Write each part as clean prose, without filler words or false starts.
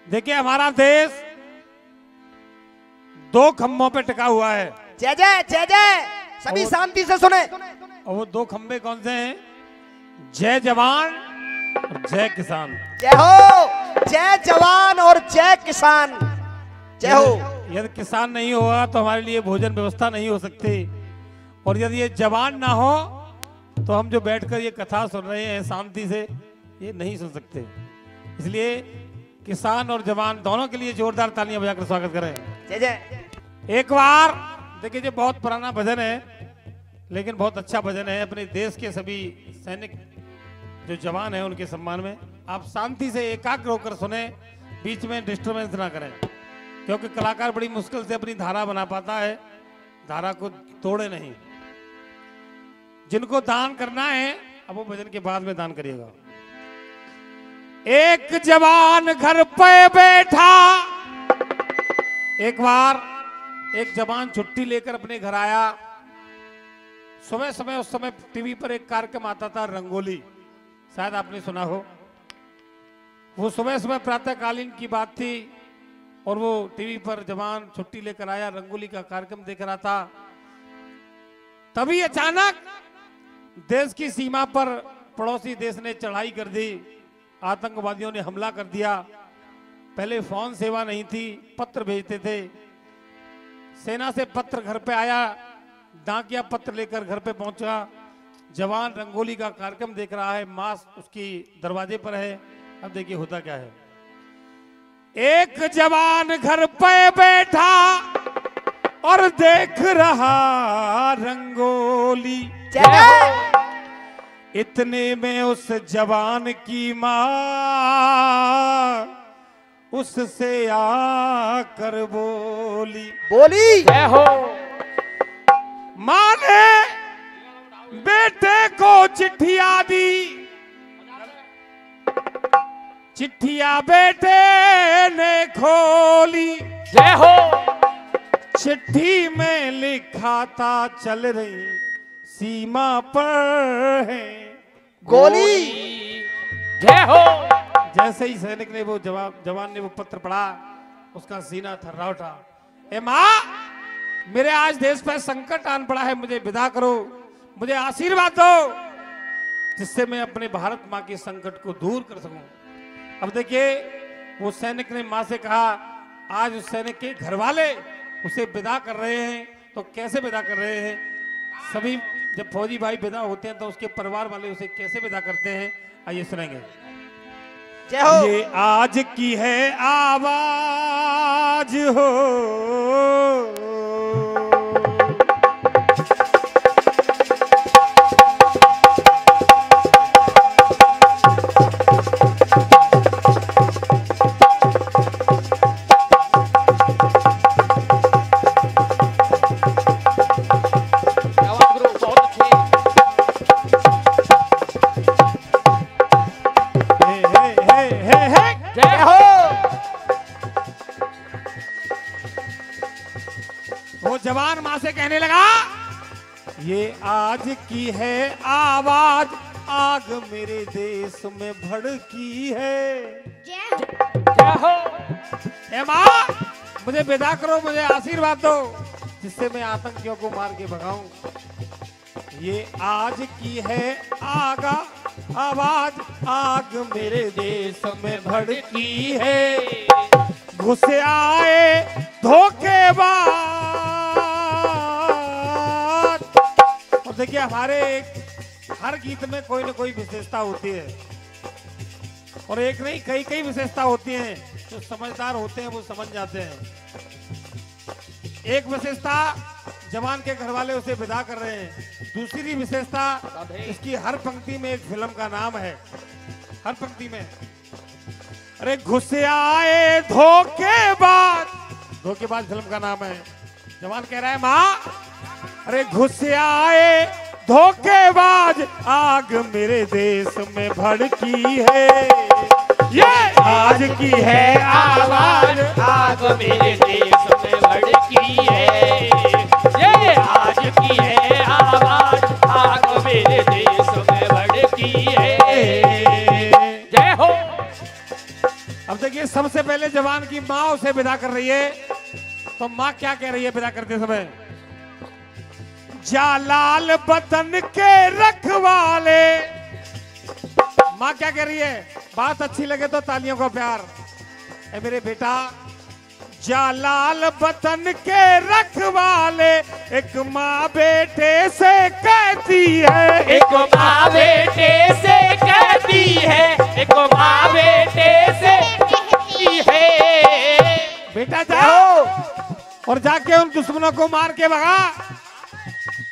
देखिए हमारा देश दो खंभों पे टिका हुआ है। जय जय जय जय, सभी शांति से सुने। और वो दो खंभे कौन से हैं? जय जवान और जय किसान। जय हो, जय जवान और जय किसान। जय हो। यदि किसान नहीं होगा तो हमारे लिए भोजन व्यवस्था नहीं हो सकती, और यदि ये जवान ना हो तो हम जो बैठकर ये कथा सुन रहे हैं शांति से, ये नहीं सुन सकते। इसलिए किसान और जवान दोनों के लिए जोरदार तालियां बजाकर स्वागत करें। जय जय। एक बार देखिए, ये बहुत पुराना भजन है लेकिन बहुत अच्छा भजन है। अपने देश के सभी सैनिक जो जवान हैं उनके सम्मान में आप शांति से एकाग्र होकर सुने, बीच में डिस्टर्बेंस ना करें, क्योंकि कलाकार बड़ी मुश्किल से अपनी धारा बना पाता है, धारा को तोड़े नहीं। जिनको दान करना है अब वो भजन के बाद में दान करिएगा। एक जवान घर पे बैठा, एक बार एक जवान छुट्टी लेकर अपने घर आया। सुबह समय उस समय टीवी पर एक कार्यक्रम आता था रंगोली, शायद आपने सुना हो। वो सुबह सुबह प्रातःकालीन की बात थी और वो टीवी पर जवान छुट्टी लेकर आया, रंगोली का कार्यक्रम देख रहा था। तभी अचानक देश की सीमा पर पड़ोसी देश ने चढ़ाई कर दी, आतंकवादियों ने हमला कर दिया। पहले फोन सेवा नहीं थी, पत्र भेजते थे। सेना से पत्र घर पे आया, डाकिया पत्र लेकर घर पे पहुंचा। जवान रंगोली का कार्यक्रम देख रहा है, मां उसकी दरवाजे पर है। अब देखिए होता क्या है। एक जवान घर पे बैठा और देख रहा रंगोली। इतने में उस जवान की मां उससे आकर बोली। जय हो। मां ने बेटे को चिट्ठिया दी, चिट्ठिया बेटे ने खोली। जय हो। चिट्ठी में लिखा था चल रही सीमा पर है गोली। जय हो। जैसे ही सैनिक ने वो जवान ने वो पत्र पढ़ा, उसका सीना थर्रा उठा। ए माँ, मेरे आज देश पर संकट आन पड़ा है, मुझे विदा करो, मुझे आशीर्वाद दो, जिससे मैं अपने भारत माँ के संकट को दूर कर सकूं। अब देखिए, वो सैनिक ने माँ से कहा, आज उस सैनिक के घर वाले उसे विदा कर रहे हैं। तो कैसे विदा कर रहे हैं? सभी जब फौजी भाई विदा होते हैं तो उसके परिवार वाले उसे कैसे विदा करते हैं, आइए सुनेंगे। जय हो। ये आज की है आवाज हो, जवान मां से कहने लगा, ये आज की है आवाज, आग मेरे देश में भड़की है। जय हो। ए मां, मुझे विदा करो, मुझे आशीर्वाद दो, जिससे मैं आतंकियों को मार के भगाऊं। ये आज की है आवाज, आग मेरे देश में भड़की है। घुस आए धोखेबाज। देखिए, हमारे हर गीत में कोई ना कोई विशेषता होती है, और एक नहीं कई कई विशेषता होती हैं। जो समझदार होते हैं वो समझ जाते हैं। एक विशेषता, जवान के घर वाले उसे विदा कर रहे हैं। दूसरी विशेषता, इसकी हर पंक्ति में एक फिल्म का नाम है, हर पंक्ति में। अरे घुस आए धोखेबाज, धोखेबाज फिल्म का नाम है। जवान कह रहा है, माँ, अरे घुस आए धोखेबाज, आग मेरे देश में भड़की है। ये आज की है आवाज, आग मेरे देश में भड़की है। ये आज की है आवाज, आग मेरे देश में भड़की है। जय हो। अब देखिए, सबसे पहले जवान की माँ उसे विदा कर रही है, तो माँ क्या कह रही है विदा करते समय? जा लाल बतन के रखवाले। माँ क्या कह रही है? बात अच्छी लगे तो तालियों का प्यार। ए मेरे बेटा, जा लाल बतन के रखवाले, एक माँ बेटे से कहती है, एक माँ बेटे से कहती है, एक माँ बेटे से कहती है। बेटा जाओ और जाके उन दुश्मनों को मार के भगा।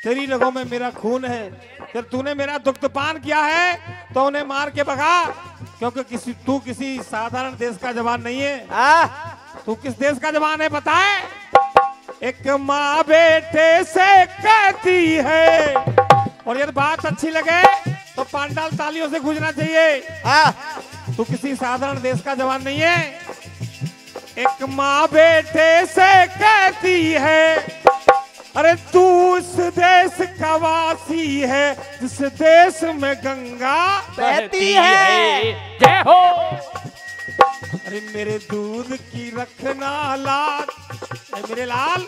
तेरी रगों में मेरा खून है, फिर तूने मेरा दुग्धपान किया है तो उन्हें मार के भगा, क्योंकि तू किसी साधारण देश का जवान नहीं है। तू किस देश का जवान है बताए? एक माँ बेटे से कहती है। और यदि बात अच्छी लगे तो पांडाल तालियों से गूंजना चाहिए। तू किसी साधारण देश का जवान नहीं है। एक माँ बेटे से कहती है, अरे तू इस देश का वासी है जिस देश में गंगा बहती है। जय हो। अरे मेरे दूध की रखना लाज, मेरे लाल,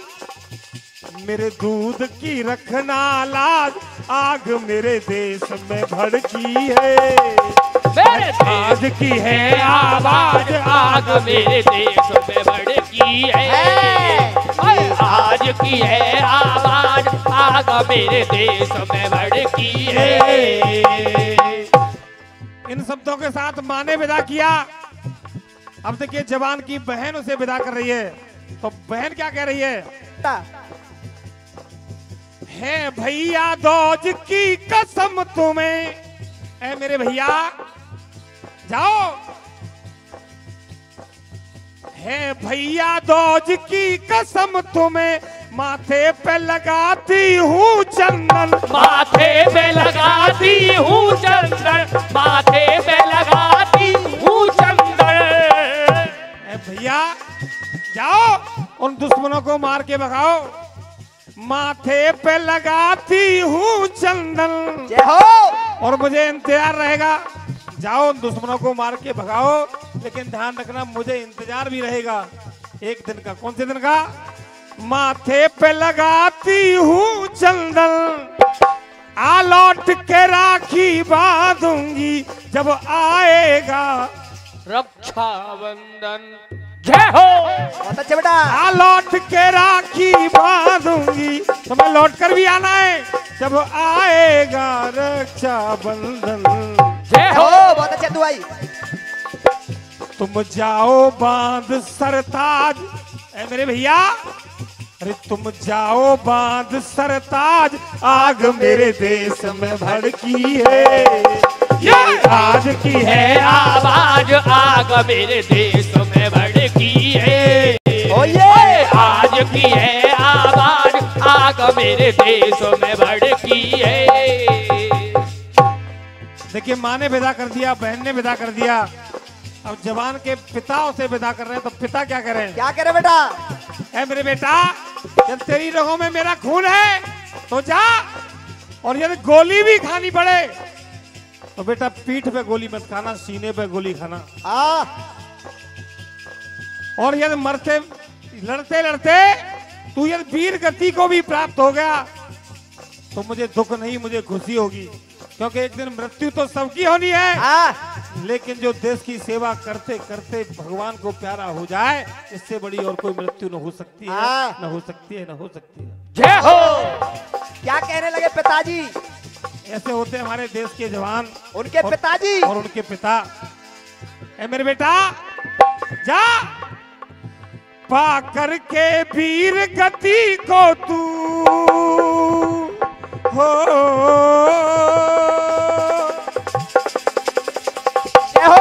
मेरे दूध की रखना लाज, आग मेरे देश में भड़की है। मेरे आज की है आवाज, आग मेरे देश में भड़की है। आज की है आवाज, आग मेरे देश में भड़की है। इन शब्दों के साथ माँ ने विदा किया। अब देखिए, जवान की बहन उसे विदा कर रही है, तो बहन क्या कह रही है भैया दौज की कसम तुम्हें। ऐ मेरे भैया जाओ। है भैया दौज की कसम तुम्हें, माथे पे लगाती हूँ चंदन, माथे पे लगाती हूँ चंदन, माथे पे लगाती हूँ चंदन। ऐ भैया जाओ उन दुश्मनों को मार के भगाओ। माथे पे लगाती हूँ चंदन। जय हो। और मुझे इंतजार रहेगा। जाओ उन दुश्मनों को मार के भगाओ, लेकिन ध्यान रखना मुझे इंतजार भी रहेगा एक दिन का। कौन से दिन का? माथे पे लगाती हूँ चंदन, आ लौट के राखी बांधूंगी जब आएगा रक्षाबंधन। जय हो। बहुत अच्छे बेटा। आ लौट के राखी बांधूंगी, तुम्हें लौट कर भी आना है जब आएगा रक्षाबंधन। जय हो। बहुत अच्छे दुआई। तुम जाओ बांध सरताज। ऐ मेरे भैया, अरे तुम जाओ बांध सरताज, आग मेरे देश में भड़की है। ये आज की है आवाज, आग मेरे देश में भड़की है। ओ ये आज की है आवाज, आग मेरे देश में भड़की है। देखिए, माँ ने विदा कर दिया, बहन ने विदा कर दिया। अब जवान के पिता उसे विदा कर रहे हैं, तो पिता क्या करें? क्या करे बेटा? ऐ मेरे बेटा, जब तेरी रगों में मेरा खून है तो जा, और यदि गोली भी खानी पड़े तो बेटा पीठ पे गोली मत खाना, सीने पे गोली खाना। और यदि मरते लड़ते लड़ते तू यदि वीर गति को भी प्राप्त हो गया तो मुझे दुख नहीं, मुझे खुशी होगी, क्योंकि एक दिन मृत्यु तो सबकी होनी है। लेकिन जो देश की सेवा करते करते भगवान को प्यारा हो जाए, इससे बड़ी और कोई मृत्यु न हो सकती है, न हो सकती है, न हो सकती है। जय हो। क्या कहने लगे पिताजी? ऐसे होते हमारे देश के जवान, उनके पिताजी और उनके पिता। ऐ मेरे बेटा जा, पा करके वीर गति को तू हो। जय हो।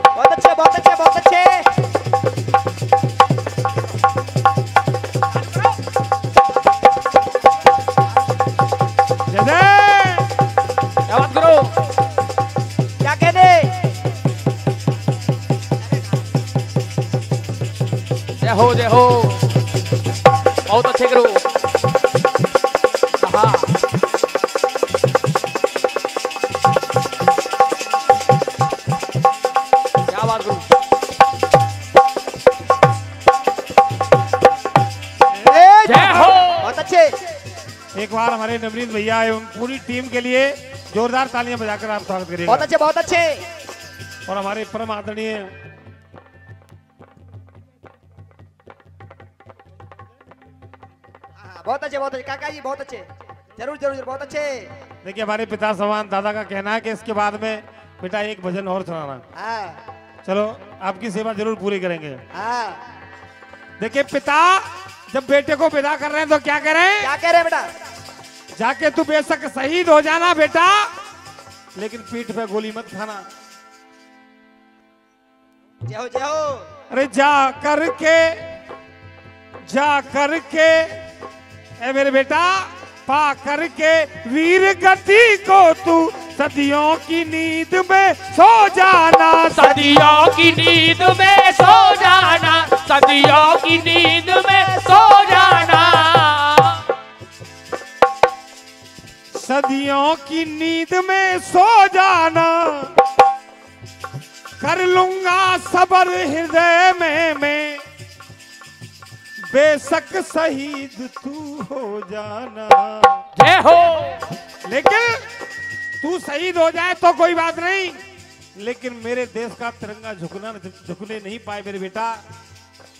बहुत अच्छे, बहुत अच्छे, बहुत अच्छे। जय क्या बात करो। क्या कहने? जय हो, जय हो। बहुत अच्छे करो। हाँ। क्या बात करूं। बार हमारे नवनीत भैया आए, उन पूरी टीम के लिए जोरदार तालियां बजाकर आप स्वागत करिएगा। बहुत अच्छे, बहुत अच्छे। और हमारे परम आदरणीय बहुत अच्छे, बहुत अच्छे काका जी, बहुत अच्छे। जरूर जरूर जरूर, बहुत अच्छे। देखिए, हमारे पिता समान दादा का कहना है कि इसके बाद में बेटा एक भजन और सुनाना। हाँ चलो, आपकी सेवा जरूर पूरी करेंगे। हाँ। देखिए, पिता जब बेटे को विदा कर रहे हैं तो क्या कह रहे हैं? क्या कह रहे हैं बेटा? जाके तू बेशक शहीद हो जाना बेटा, लेकिन पीठ पे गोली मत खाना। जय हो, जय हो। अरे जा करके ए मेरे बेटा, पा करके वीर गति को तू सदियों की नींद में सो जाना। सदियों की नींद में सो जाना, सदियों की नींद में सो जाना। सदियों की नींद में सो जाना, कर लूंगा सबर हृदय में मैं, बेशक शहीद तू हो जाना। जय हो। लेकिन तू शहीद हो जाए तो कोई बात नहीं, लेकिन मेरे देश का तिरंगा झुकने नहीं पाए मेरे बेटा,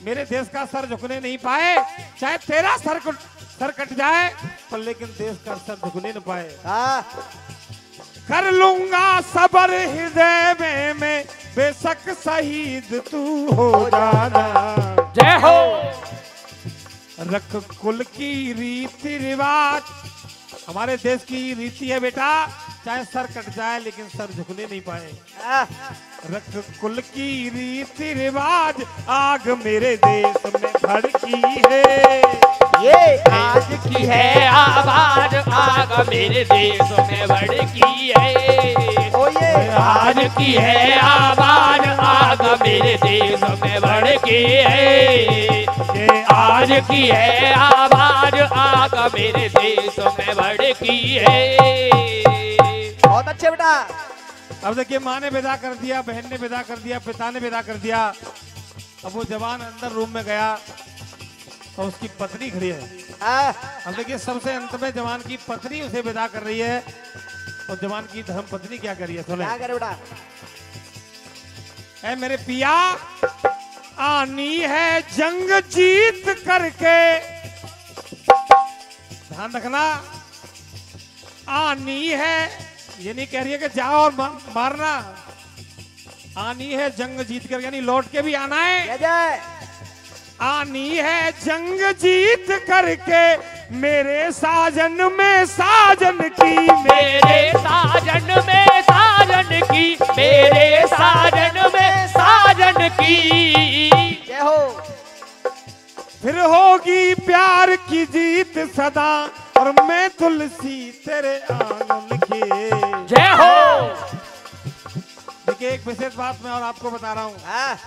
मेरे देश का सर झुकने नहीं पाए। चाहे तेरा सर कट जाए पर लेकिन देश का सर झुकने न पाए। हाँ। कर लूंगा सबर हृदय में मैं, बेशक शहीद तू हो जाना। जय हो। रख कुल की रीति रिवाज, हमारे देश की रीति है बेटा, चाहे सर कट जाए लेकिन सर झुकने नहीं पाए। हाँ। रख कुल की रीति रिवाज, आग मेरे देश में भड़की है। ये आज की है आवाज, आग मेरे देश में भड़की है। ओ ये आज की है आवाज, आग मेरे देश में भड़की है। ये आज की है आवाज, आग मेरे देश में भड़की है। बहुत अच्छे बेटा। अब देखिए, माँ ने विदा कर दिया, बहन ने विदा कर दिया, पिता ने विदा कर दिया। अब वो जवान अंदर रूम में गया तो उसकी पत्नी खड़ी है। हाँ। अब देखिए, सबसे अंत में जवान की पत्नी उसे विदा कर रही है, और जवान की धर्म पत्नी क्या कर रही है सुने। क्या करे बेटा? ऐ मेरे पिया, आनी है जंग जीत करके, ध्यान रखना, आनी है, ये नहीं कह रही है कि जाओ और मारना, आनी है जंग जीत कर, यानी लौट के भी आना है। जय जय। आनी है जंग जीत करके, मेरे साजन में साजन की, मेरे साजन में साजन की, मेरे साजन में साजन की। जय हो। फिर होगी प्यार की जीत सदा, और मैं तुलसी तेरे आंगन की। जय हो। देखिए, एक विशेष बात मैं और आपको बता रहा हूँ। हाँ।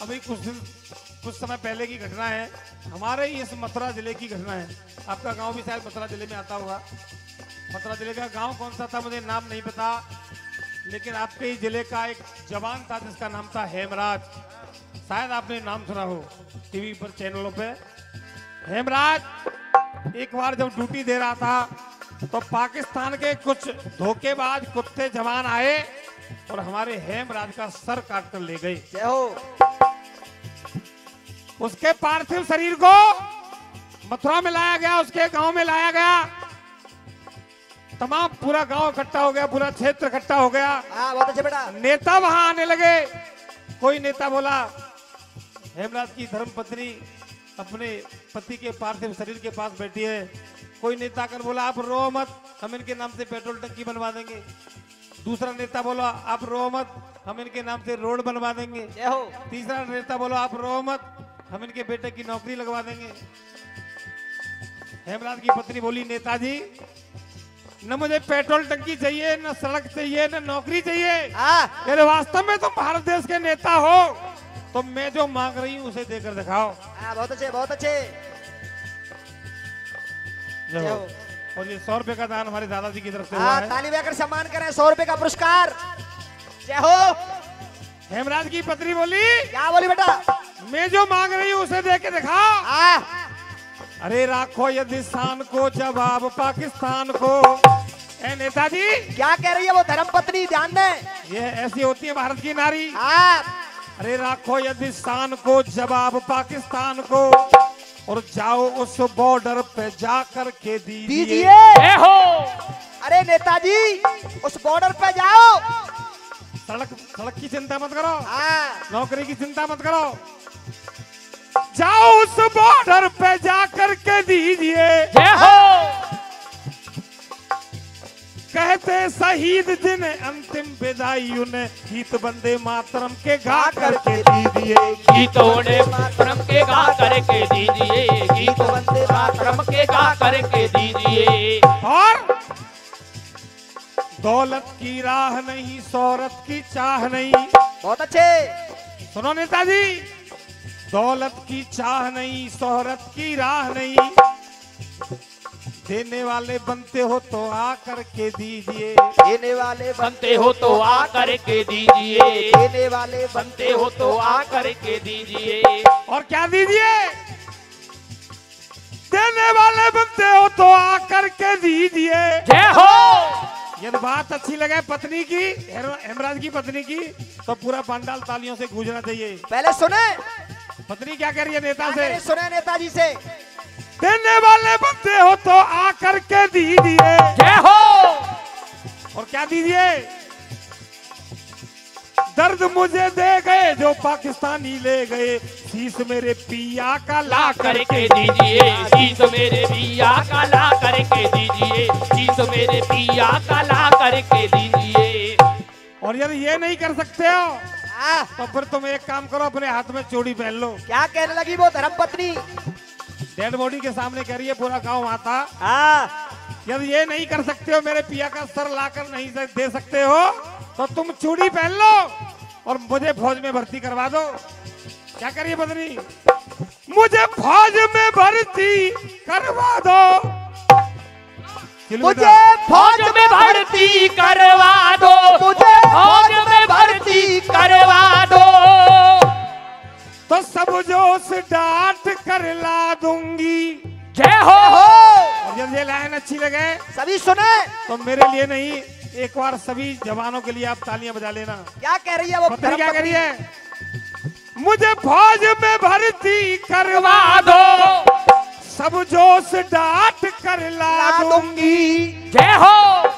अभी कुछ समय पहले की घटना है, हमारे ही इस मथुरा जिले की घटना है। आपका गांव भी शायद मथुरा जिले में आता होगा। मथुरा जिले का गांव कौन सा था मुझे नाम नहीं पता, लेकिन आपके ही जिले का एक जवान था जिसका नाम था हेमराज। शायद आपने नाम सुना हो टीवी पर, चैनलों पे। हेमराज एक बार जब ड्यूटी दे रहा था तो पाकिस्तान के कुछ धोखेबाज कुत्ते जवान आए और हमारे हेमराज का सर काट कर ले गए। जय हो। उसके पार्थिव शरीर को मथुरा में लाया गया, उसके गांव में लाया गया। तमाम पूरा गांव इकट्ठा हो गया, पूरा क्षेत्र इकट्ठा हो गया। हाँ, बहुत अच्छे बेटा। नेता वहां आने लगे। कोई नेता बोला, हेमराज की धर्मपत्नी अपने पति के पार्थिव शरीर के पास बैठी है। कोई नेता आकर बोला, आप रो मत, हम इनके नाम से पेट्रोल टंकी बनवा देंगे। दूसरा नेता बोला, आप रो मत, हम इनके नाम से रोड बनवा देंगे। जय हो। तीसरा नेता बोला, आप रो मत, हम इनके बेटे की नौकरी लगवा देंगे। हेमराज की पत्नी बोली, नेताजी, न मुझे पेट्रोल टंकी चाहिए, न सड़क चाहिए, न नौकरी चाहिए। हाँ। यदि वास्तव में तुम भारत देश के नेता हो तो मैं जो मांग रही हूं उसे देकर दिखाओ। हाँ, बहुत अच्छे, बहुत अच्छे। जय हो। और ये 100 रुपए का दान हमारे दादाजी की तरफ से हुआ हाँ, है। ताली बजाकर सम्मान करें, 100 रुपए का पुरस्कार। जय हो। हेमराज की पत्नी बोली, क्या बोली बेटा? मैं जो मांग रही हूं उसे दे के दिखाओ। हाँ। अरे राखो यदि शान को जवाब पाकिस्तान को। ए नेताजी, क्या कह रही है वो धर्मपत्नी, ध्यान दें। ये ऐसी होती है भारत की नारी। हाँ, अरे राखो यदि शान को जवाब पाकिस्तान को, और जाओ उस बॉर्डर पे जा कर के दीजिए। दीजिए। हो अरे नेताजी, उस बॉर्डर पे जाओ। सड़क की चिंता मत करो, हाँ, नौकरी की चिंता मत करो, जाओ उस बॉर्डर पे जा कर के दीजिए। जय हो कहते शहीद जिन्हें अंतिम विदाई उन्हें गीत वंदे मातरम के गा करके दीजिए। गीतों ने मातरम के गा करके दीजिए, गीत वंदे मातरम के गा करके दीजिए। और दौलत की राह नहीं, शोहरत की चाह नहीं। बहुत अच्छे। सुनो नेताजी, दौलत की चाह नहीं, शोहरत की राह नहीं, देने वाले बनते हो तो आ करके दीजिए। देने वाले बनते हो तो आ करके दीजिए, देने वाले बनते हो तो आ करके दीजिए। और क्या दीजिए? देने वाले बनते हो तो आ करके दीजिए। जय हो यदि बात अच्छी लगे पत्नी की, हेमराज की पत्नी की, तो पूरा पंडाल तालियों से गूंजना चाहिए। पहले सुने, पत्नी क्या कह रही है नेता से? पहले सुने नेताजी से। देने वाले बनते हो तो आ करके दीजिए। जय हो और क्या दीजिए? दर्द मुझे दे गए जो पाकिस्तानी ले गए, शीश मेरे पिया का ला करके दीजिए, शीश मेरे पिया का ला करके दीजिए, शीश मेरे पिया का ला करके दीजिए। और यदि ये नहीं कर सकते हो हाँ, तो फिर तुम एक काम करो, अपने हाथ में चूड़ी पहन लो। क्या कहने लगी वो धर्मपत्नी? डेड बॉडी के सामने कह रही है पूरा गांव माता, हाँ, यदि ये नहीं कर सकते हो, मेरे पिया का सर लाकर नहीं दे सकते हो, तो तुम चूड़ी पहन लो और मुझे फौज में भर्ती करवा दो। क्या करिए पत्नी? मुझे फौज में भर्ती करवा दो। मुझे फौज में भर्ती करवा दो, मुझे फौज में भर्ती करवा दो। तो सब जोश डांट कर ला दूंगी। जय हो और जब ये लाइन अच्छी लगे सभी सुने। तो मेरे लिए नहीं, एक बार सभी जवानों के लिए आप तालियां बजा लेना। क्या कह रही है वो पत्नी क्या कह रही धर्मपत्नी? है? मुझे फौज में भर्ती करवा दो, सब जोश डांट कर ला दूंगी। जय हो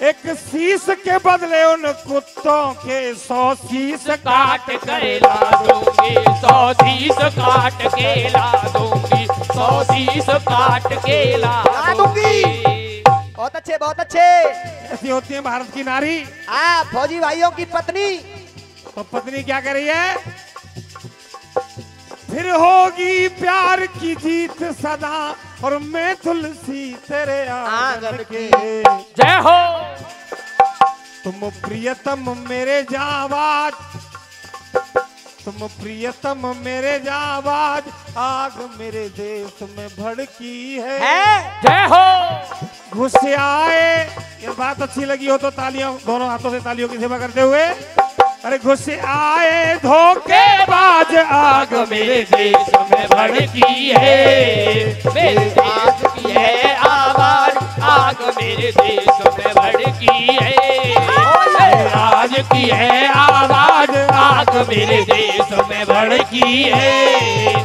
एक शीश के बदले उन कुत्तों के 100 शीश काट कर ला दूंगी, 100 शीश काट के ला दूंगी, 100 शीश काट के ला दूंगी। बहुत अच्छे, बहुत अच्छे। ऐसी होती है भारत की नारी। हाँ, फौजी भाइयों की पत्नी। तो पत्नी क्या कर रही है? फिर होगी प्यार की जीत सदा, और मैं तुलसी तेरे आंगन के। जय हो तुम प्रियतम मेरे जावाज, तुम प्रियतम मेरे जावाज, आग मेरे देश में भड़की है। जय हो घुस आए, ये बात अच्छी लगी हो तो तालियां, दोनों हाथों से तालियों की सेवा करते हुए। अरे घुस आए धोखेबाज, आग मेरे देश में भड़की है। मेरे देश की है आवाज, आग मेरे देश में भड़की है। आज की है आवाज, आग मेरे देश में भड़की है।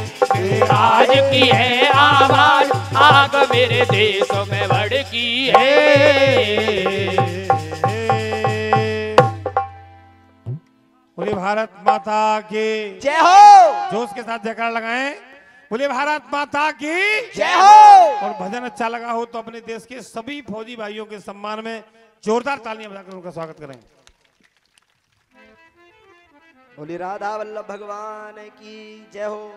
आज की है आवाज, आग मेरे देश में भड़की है। बोलिए भारत माता की जय हो। जोश के साथ जयकारा लगाएं। बोलिए भारत माता की जय हो। और भजन अच्छा लगा हो तो अपने देश के सभी फौजी भाइयों के सम्मान में जोरदार तालियां बजाकर उनका स्वागत करें। बोली राधा वल्लभ भगवान की जय हो।